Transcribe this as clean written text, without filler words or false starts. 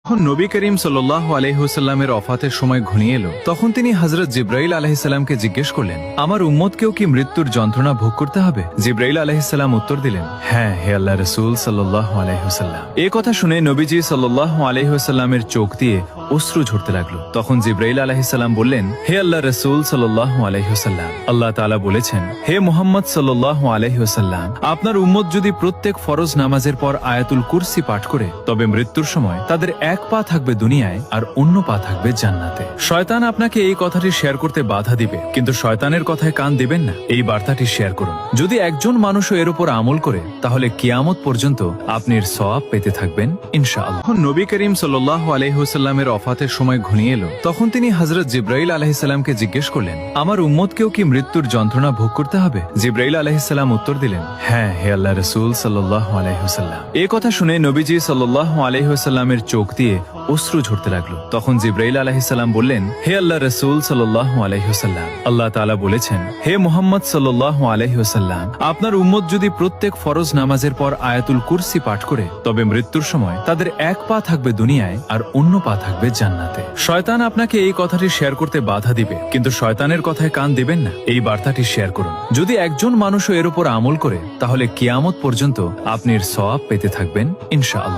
যখন নবী করিম সাল্লাল্লাহু আলাইহি ওয়াসাল্লামের ওফাতের সময় ঘনিয়ে এলো, তখন তিনি হযরত জিবরাইল আলাইহিস সালামকে জিজ্ঞেস করলেন, আমার উম্মতকেও কি মৃত্যুর যন্ত্রণা ভোগ করতে হবে? জিবরাইল আলাইহিস সালাম উত্তর দিলেন, হ্যাঁ হে আল্লাহর রাসূল সাল্লাল্লাহু আলাইহি ওয়াসাল্লাম। এই কথা শুনে নবীজি সাল্লাল্লাহু আলাইহি ওয়াসাল্লামের চোখ দিয়ে অশ্রু ঝরতে লাগলো। তখন জিবরাইল আলাইহিস সালাম বললেন, হে আল্লাহর রাসূল সাল্লাল্লাহু আলাইহি ওয়াসাল্লাম, আল্লাহ তাআলা বলেছেন, হে মুহাম্মদ সাল্লাল্লাহু আলাইহি ওয়াসাল্লাম, আপনার উম্মত যদি প্রত্যেক ফরজ নামাজের পর আয়াতুল কুরসি পাঠ করে, তবে মৃত্যুর সময় তাদের এক পা থাকবে দুনিয়ায় আর অন্য পা থাকবে জান্নাতে। শয়তান আপনাকে এই কথাটি শেয়ার করতে বাধা দিবে, কিন্তু শয়তানের কথায় কান দিবেন না। এই বার্তাটি শেয়ার করুন। যদি একজন মানুষও এর উপর আমল করে, তাহলে কিয়ামত পর্যন্ত আপনি এর সওয়াব পেতে থাকবেন ইনশাআল্লাহ। যখন নবী করিম সাল্লাল্লাহু আলাইহি ওয়াসাল্লামের ওফাতের সময় ঘনিয়ে এলো, তখন তিনি হযরত জিবরাইল আলাইহিস সালামকে জিজ্ঞেস করলেন, আমার উম্মতকেও কি মৃত্যুর যন্ত্রণা ভোগ করতে হবে? জিবরাইল আলাইহিস সালাম উত্তর দিলেন, হ্যাঁ হে আল্লাহর রাসূল সাল্লাল্লাহু আলাইহি ওয়াসাল্লাম। এই কথা শুনে নবীজি সাল্লাল্লাহু আলাইহি ওয়াসাল্লামের চোখ দিয়ে অশ্রু ঝরতে লাগলো। তখন জিবরাইল আলাইহিস সালাম বললেন, হে আল্লাহর রাসূল সাল্লাল্লাহু আলাইহি ওয়াসাল্লাম, আল্লাহ তাআলা বলেছেন, হে মুহাম্মদ সাল্লাল্লাহু আলাইহি ওয়াসাল্লাম, আপনার উম্মত যদি প্রত্যেক ফরজ নামাজের পর আয়াতুল কুরসি পাঠ করে, তবে মৃত্যুর সময় তাদের এক পা থাকবে দুনিয়ায় আর অন্য পা থাকবে জান্নাতে। শয়তান আপনাকে এই কথাটি শেয়ার করতে বাধা দিবে, কিন্তু শয়তানের কথায় কান দিবেন না। এই বার্তাটি শেয়ার করুন। যদি একজন মানুষও এর উপর আমল করে, তাহলে কিয়ামত পর্যন্ত আপনি এর সওয়াব পেতে থাকবেন ইনশাআল্লাহ।